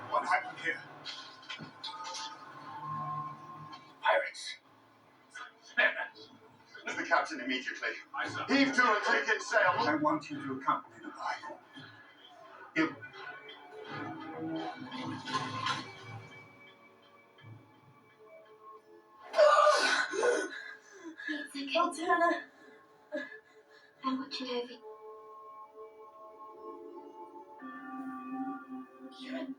What happened here? Pirates. The captain immediately. Aye, sir. Heave to and take in sail. I want you to accompany the boy. You. It's okay. Oh, Turner. I'm watching over you. You're a pirate.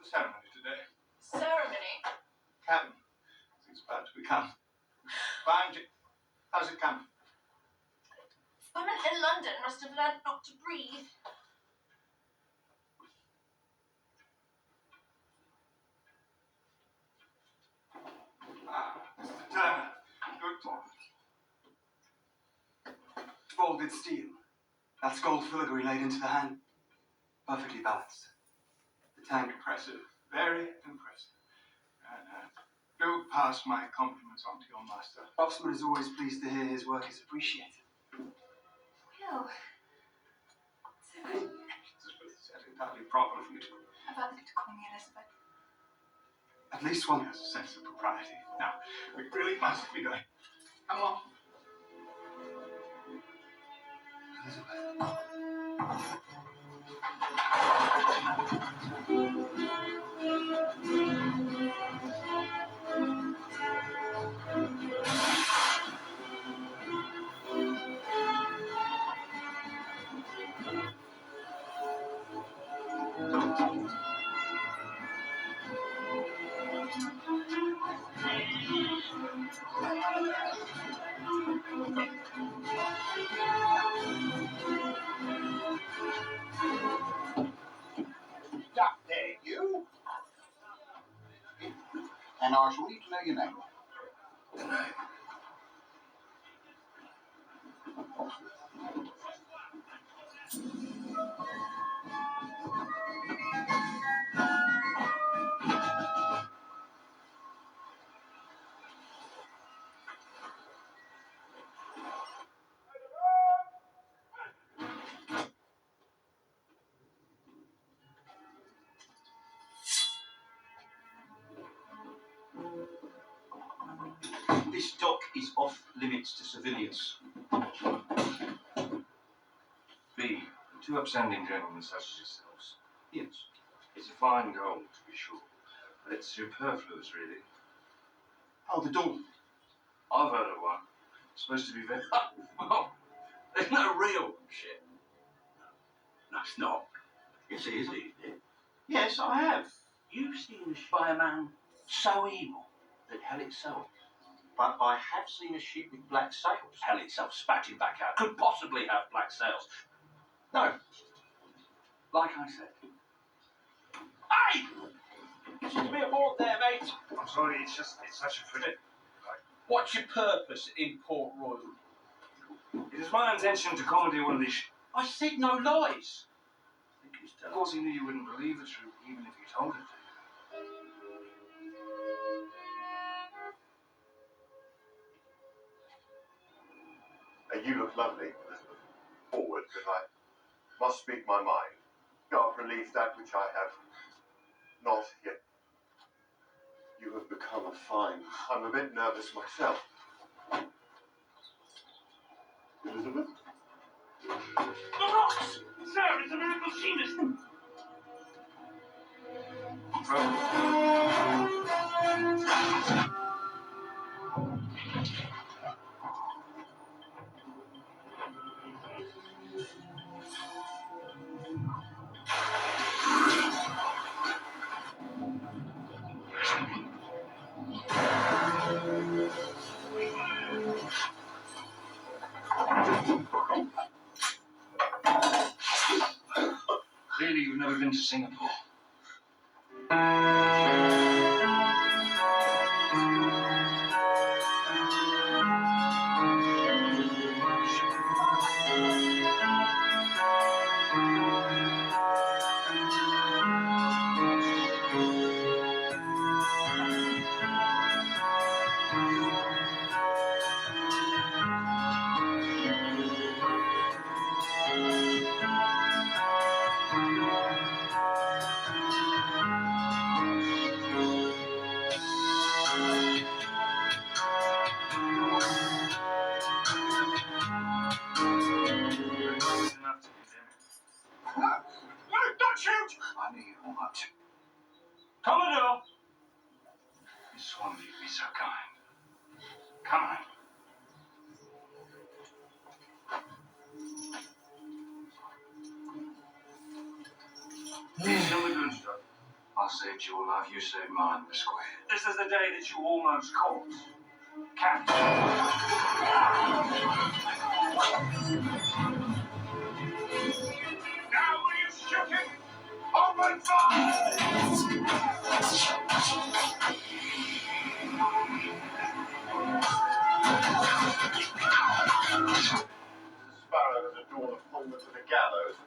Ceremony today. Ceremony? Captain, it's about to become. Fine. How's it come? Women in London must have learned not to breathe. Mr. Turner. Good talk. Folded steel. That's gold filigree laid into the hand. Perfectly balanced. The tank impressive. Very impressive. Do pass my compliments on to your master. Craftsman is always pleased to hear his work is appreciated. Oh. So good. That's entirely proper for you to. I'd rather to call me Elizabeth. At least one has a sense of propriety. Now, we really must be going. Come on. Elizabeth. Duck there, you. And I shall need to know your name. The name. This dock is off limits to civilians. B. Two upstanding gentlemen such as yourselves. Yes. It's a fine goal, to be sure, but it's superfluous, really. Oh, the dawn. I've heard of one. It's supposed to be very. Well, there's no real ship. No, it's not. Yes, it is, isn't it? Yes, I have. You've seen a ship by a man so evil that hell itself. But I have seen a ship with black sails. Hell itself spatting back out. Could possibly have black sails. No. Like I said. Hey! Listen to me aboard there, mate. I'm sorry, it's such a fitting. What's your purpose in Port Royal? It is my intention to commandeer one of these. I said no lies. Of course, he knew you wouldn't believe the truth, even if you told it. You look lovely, Elizabeth. Forward, because I must speak my mind. God relieve that which I have not yet. You have become a fine. I'm a bit nervous myself. Elizabeth? The rocks! Sir, it's a miracle she missed. me you've never been to Singapore. Don't shoot! I knew you were much. Commodore! You swore you'd be so kind. Come on. He's the good stuff. I saved your life, you saved mine, Miss Square. This is the day that you almost caught Captain. Now will you shoot him? Open fire! Sparrow has adorned the Pullman to the gallows.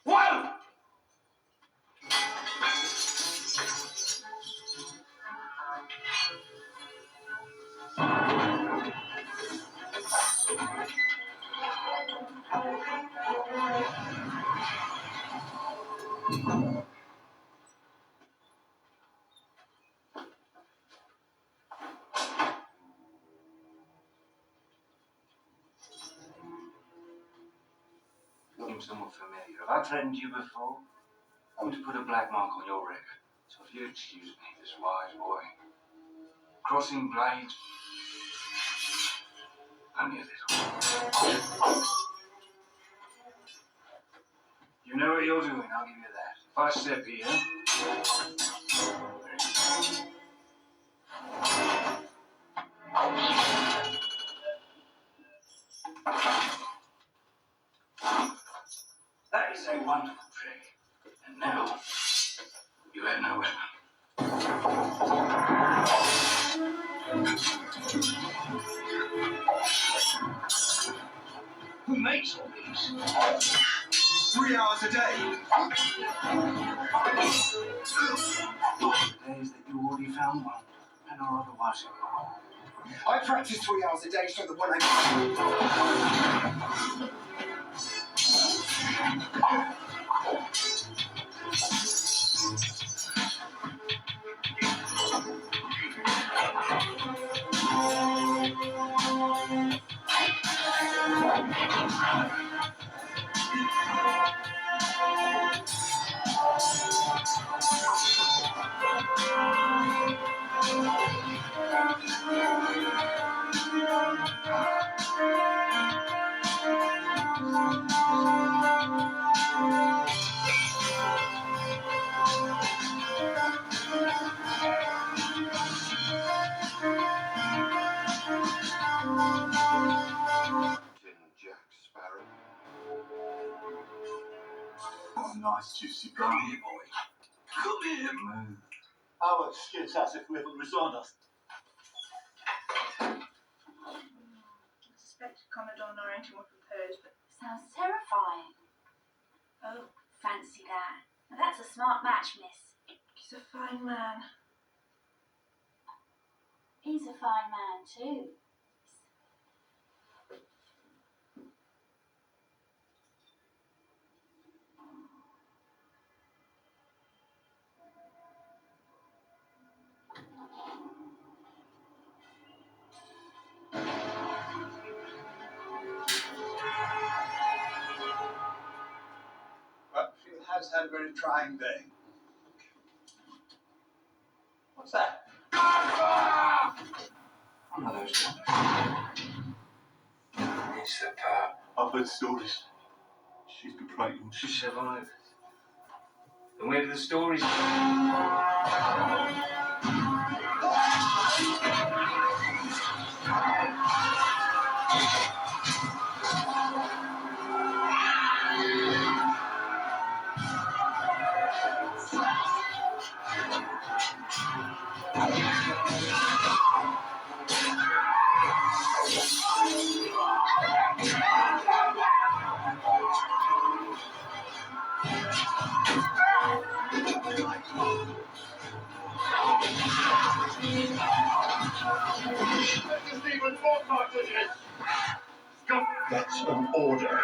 One! You seem somewhat familiar. Have I threatened you before? I want to put a black mark on your record. So if you excuse me, this wise boy. Crossing blades. Only a little. You know what you're doing, I'll give you that. If I step here. That is a wonderful trick. And now, you have no weapon. Who makes all these? 3 hours a day. The days that you already found one, and are otherwise. I practice 3 hours a day so that when I... Jack Sparrow. Oh, nice juicy Come bun. here, boy. Come here. Move. Oh, excuse us if we haven't resigned us. I suspect Commodore Norrington would propose, but sounds terrifying. Oh, fancy that. Now that's a smart match, miss. He's a fine man. He's a fine man, too. Well, she has had a very trying day. What's that? One of those guys. It's the I've heard stories. She's been praying. She survived. And where do the stories go? There's even more cartridges. That's an order.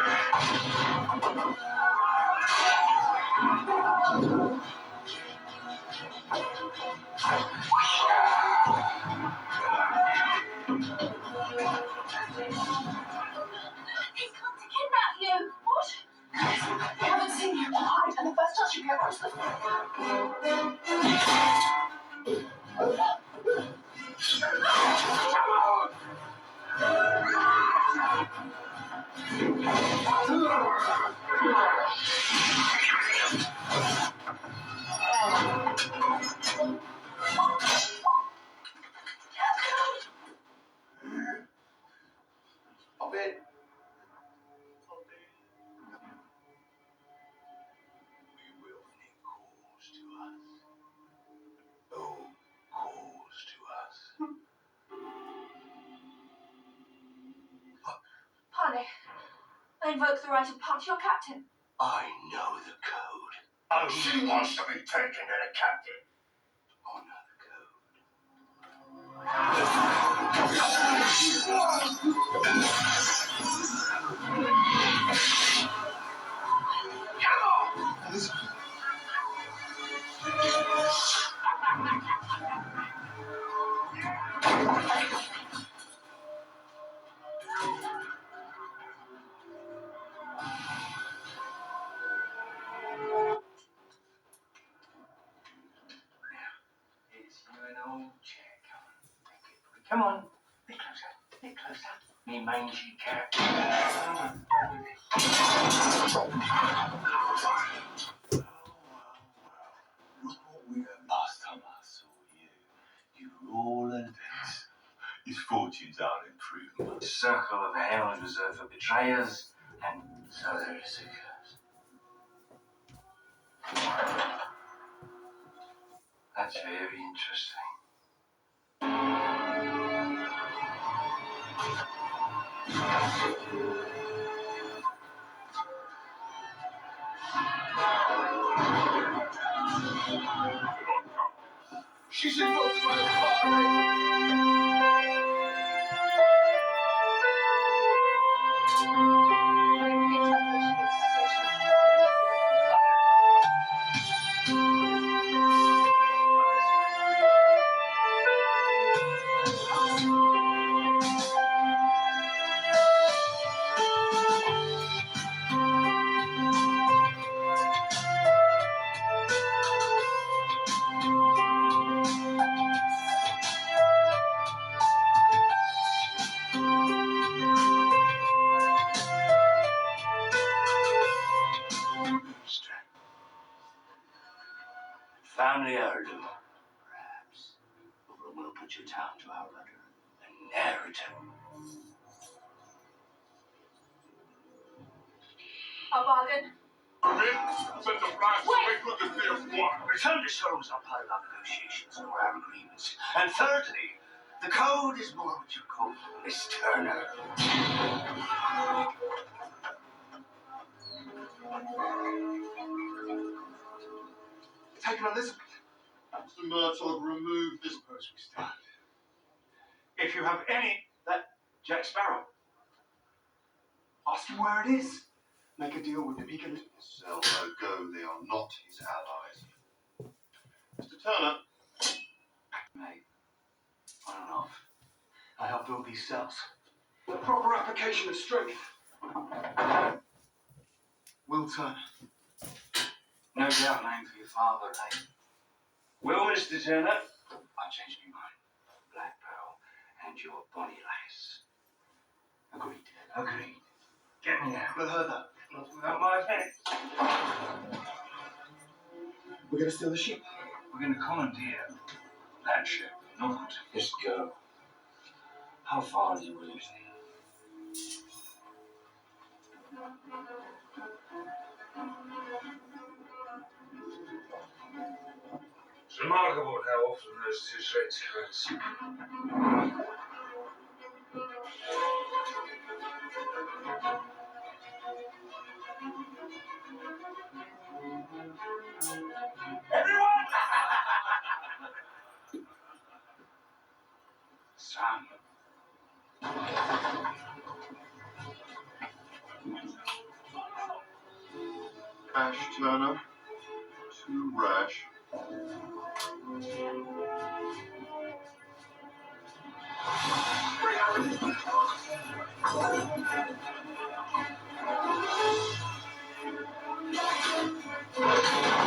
He's come to kidnap you. What? They haven't seen you. Hide, and the first chance you get across the Pop in. We will need calls to us. Oh, calls to us. Honey, I invoke the right of part your captain. I know the code. Oh, she wants to be taken to the captain. Honor the code. It's you an old chair, come on. Bit closer, bit closer. Me mangy cat. Look what we had last time I saw you. You were all at this. His fortunes are improving. The circle of hell is reserved for betrayers, and so there is a curse. That's very interesting. She's involved by the fire. Family heirloom, perhaps. But we'll put you down to our rudder. An inheritance. A bargain. Come in, set the price, make good the deal. One. Return to Solomon is not part of our negotiations nor our agreements. And thirdly, the code is more what you call Miss Turner. Taken Elizabeth. Mr. Murtaugh, remove this post we stand. If you have any, that Jack Sparrow. Ask him where it is. Make a deal with the beacon. Sell no go, they are not his allies. Mr. Turner. Mate, on and off. I helped build these cells. The proper application of strength. Will Turner. No doubt name for your father, eh? Well, Mr. Turner, I changed my mind. Black Pearl and your bonny lass. Agreed. Agreed. Get me out. We'll heard that. Not without my effect. We're gonna steal the ship. We're going to commandeer that ship, not just go. How far are you willing to take? It's remarkable how often those two threats coincide. Everyone! Sam. Ash Turner. Too rash.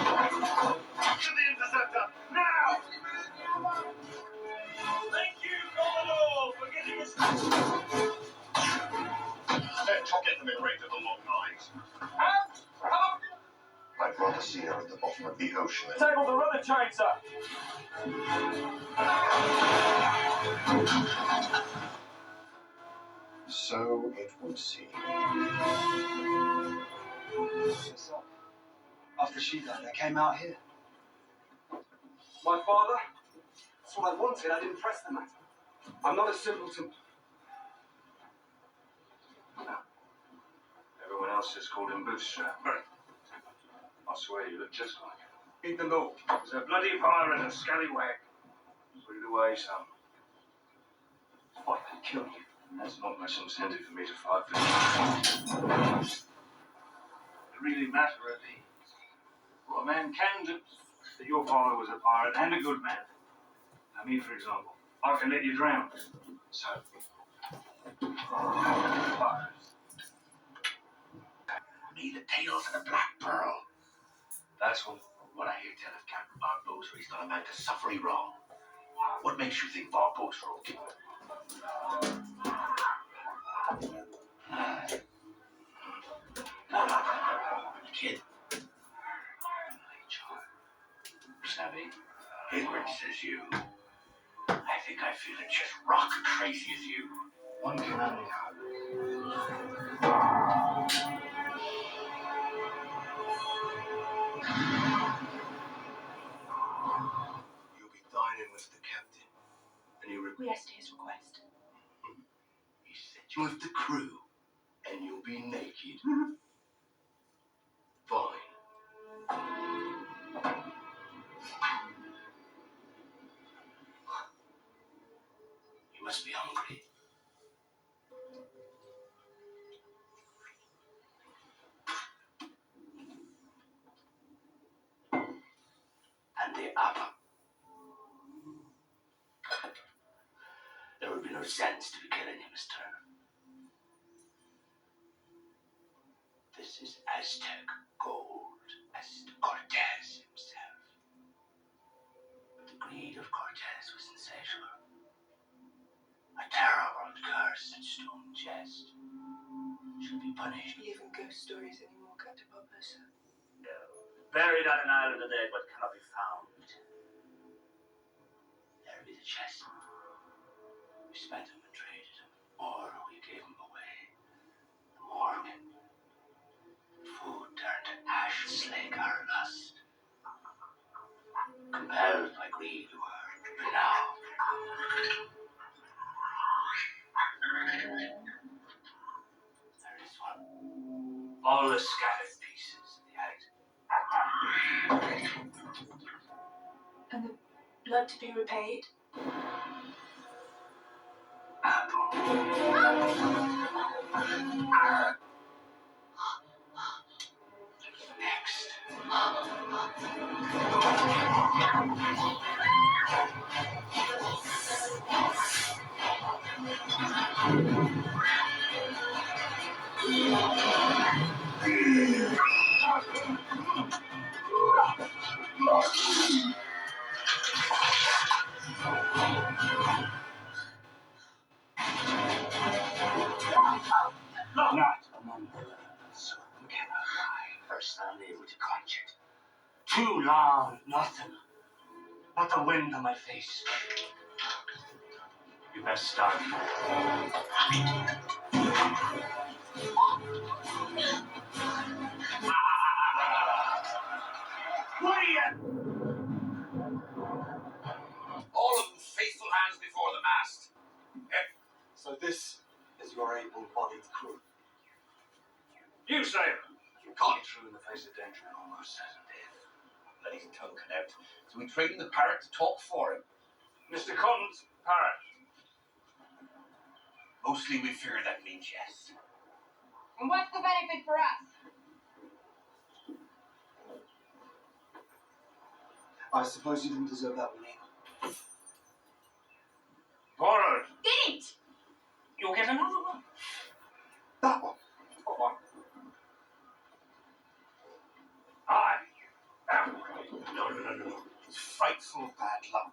To the interceptor, now! Thank you, Commodore, for getting us. Don't get them in range of the long knives. I'd rather see her at the bottom of the ocean than Table the rudder chain, sir. so it would seem. So, after she died, I came out here. My father? That's what I wanted. I didn't press the matter. I'm not a simpleton. Everyone else just called him Bootstrap. I swear you look just like him. Heed the law. He's a bloody pirate and scallywag. Put it away, son. I can kill you. That's not much incentive for me to fight for you. The really matter of me. What a man can do. That your father was a pirate and a good man. Now me, for example, I can let you drown. So, Me the tales of the Black Pearl. that's what. What I hear tell of Captain Barbosa, he's done a man to suffer wrong. What makes you think Barbosa will kill him? Kid. Savvy, ignorant says you. I think I feel it just rock crazy as you. One can only hope. You'll be dining with the captain. And you Yes, to his request. he sent you with the crew. And you'll be naked. Fine. You must be hungry. And the apple. There would be no sense to be killing him, Miss Turner. This is Aztec gold, as Cortez himself. But the greed of Cortez was insatiable. A terrible curse that stone jest should be punished. Believe in ghost stories anymore, Captain Barbosa? Buried on an island of the dead, but cannot be found. There be the chest. We spent him and traded him, or we gave him away. The morgue. Food turned to ash, slake our lust. Compelled by greed, we were, but now. There is one. All the scattered pieces of the act. And the blood to be repaid? Apple. Next. Not among the birds. worse than I'm able to quench it. Too long, nothing but the wind on my face. You best start. What are you? All of them faithful hands before the mast. So this is your able-bodied crew. You sailor. Caught through in the face of danger and almost certain death. Let his tongue cut out. So we trained the parrot to talk for him. Mr. Cotton's parrot. Mostly we fear that means yes. And what's the benefit for us? I suppose you didn't deserve that one either. Borrowed. Didn't! You'll get another one. That one. What one? Aye. No. It's frightful bad luck.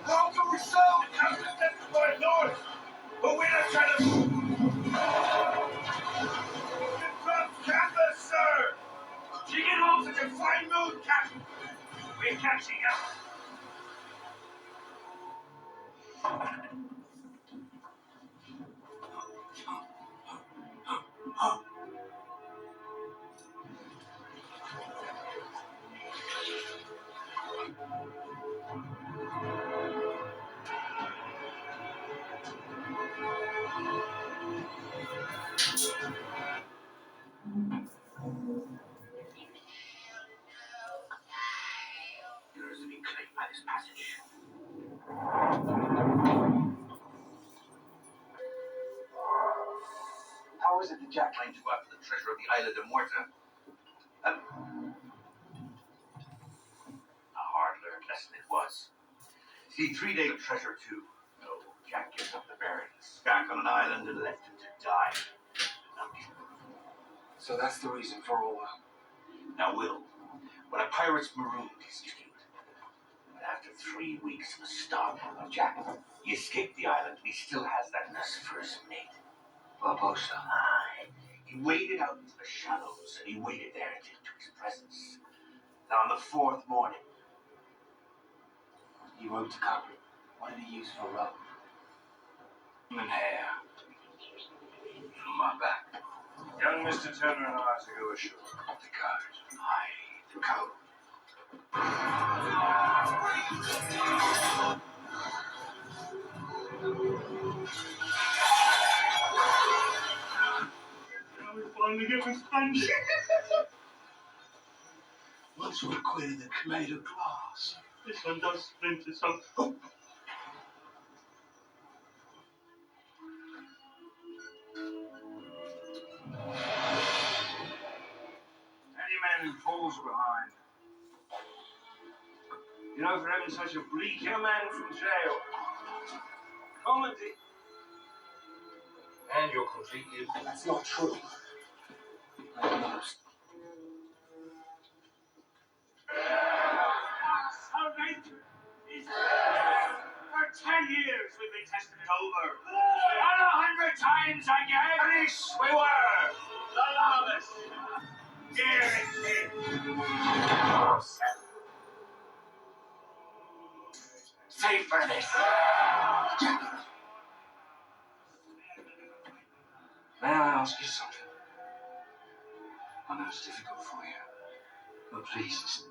How can we sail? The captain's left by north. But we're not trying to. Drop canvas, sir. You get off such a fine mood, Captain. We're catching up. There is a big claim by this passage. How is it that Jack Trying to go after the treasure of the Isla de Muerta. A hard-learned lesson it was. See, 3 days of treasure too. No, Jack gives up the bearings. Back on an island and left him to die. So that's the reason for all that. Now, Will, when a pirate's marooned, he's killed. But after 3 weeks of a stop of Jack, he escaped the island, and he still has that nurse for his mate. Barbosa. Aye. He waded out into the shallows, and he waited there into his presence. Now, on the 4th morning, He wrote to Kamel. What did he use for rope? human hair from my back. Young Mr. Turner and I are to go ashore. The code. Aye, the code. Now we finally get the sponge. Once we're quitted, it's made of glass. This one does splinter some. Any man who falls behind. You know, for having such a bleak young man from jail. Comedy. And you're completely. That's not true. I don't know. Salvation is for 10 years we've been testing it over. And 100 times again. Police, we were the lawless. Save for this. May I ask you something? I know it's difficult for you, but please.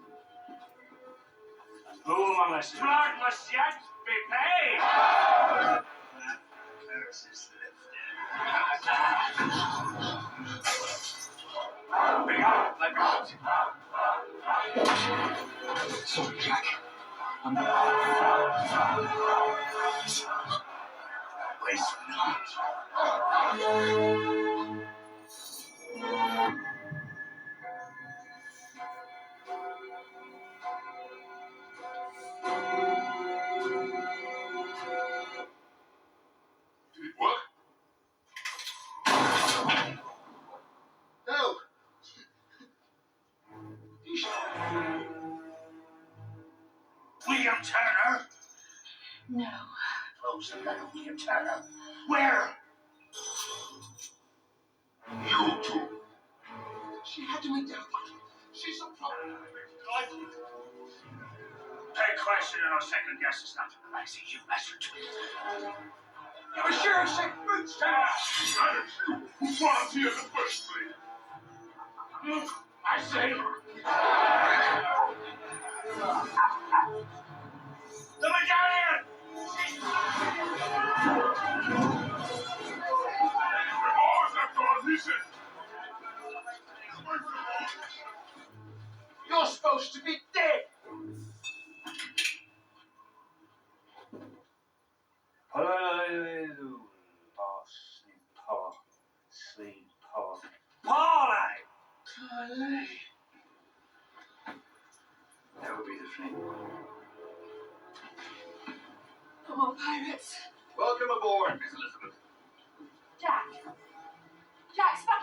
Who must blood must yet be paid. Curse is lifted. Bring up, let me out. Sorry, Jack. I'm Waste not. Did it work? No. William Turner? No. Close the letter, William Turner. Where? You two. She had to be dealt with. She's a problem. Take question and I'll second guess. It's not the see you bastard twin. You were sure sick boots to Who brought us here in the first place? I say. Let me down here! Listen! You're supposed to be dead. Parlay! That would be the Fleet. No more pirates. Welcome aboard, Miss Elizabeth. Jack. Jack, stop.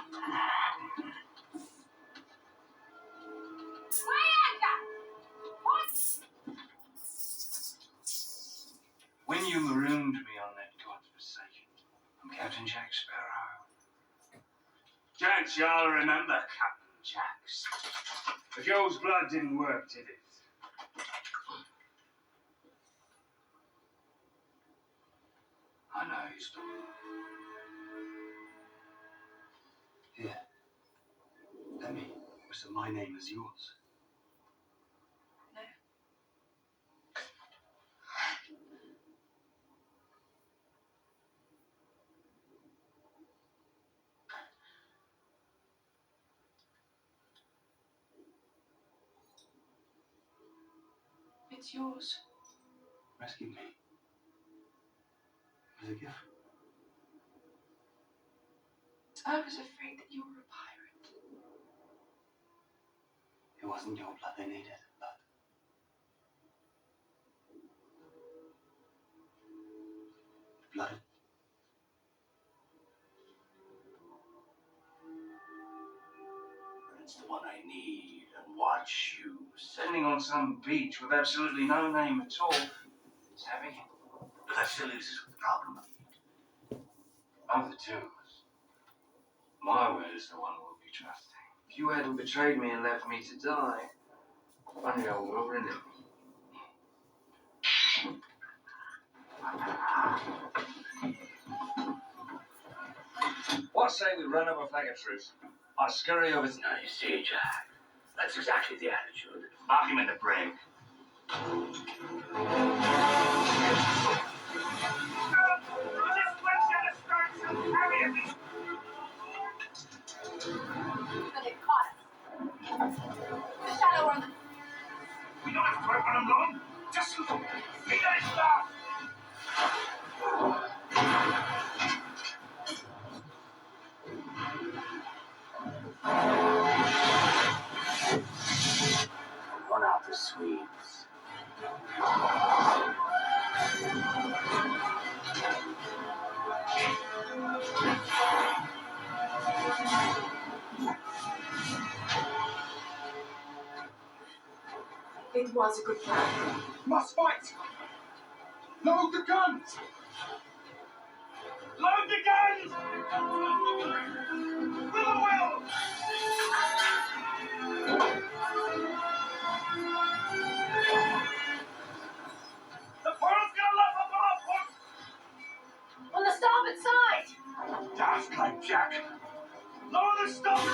When you marooned me on that godforsaken, I'm Captain Jack Sparrow. Jack, y'all remember Captain Jacks. The girl's blood didn't work, did it? I know you still. Here. Let me whistle my name as yours. No. It's yours. Rescued me. It was a gift. I was afraid that you were a pirate. It wasn't your blood they needed, but blood. It's the one I need and watch you Sending on some beach with absolutely no name at all. It's heavy. But that still is the problem. Of the two of us, my word is the one we'll be trusting. If you hadn't betrayed me and left me to die, funny old world, isn't it? What say we run up a flag of truce? I'll scurry over to... Now you see, Jack, that's exactly the attitude. Mark him in the brig. But it caught us. The shadow on the... We don't have to work on him long. Just look. He does stop. Run out the Swedes. It was a good plan. Must fight! Load the guns! Load the guns! With a will! The pearl's gonna luff up on our foot! On the starboard side! Daft like Jack! Lower the stuff!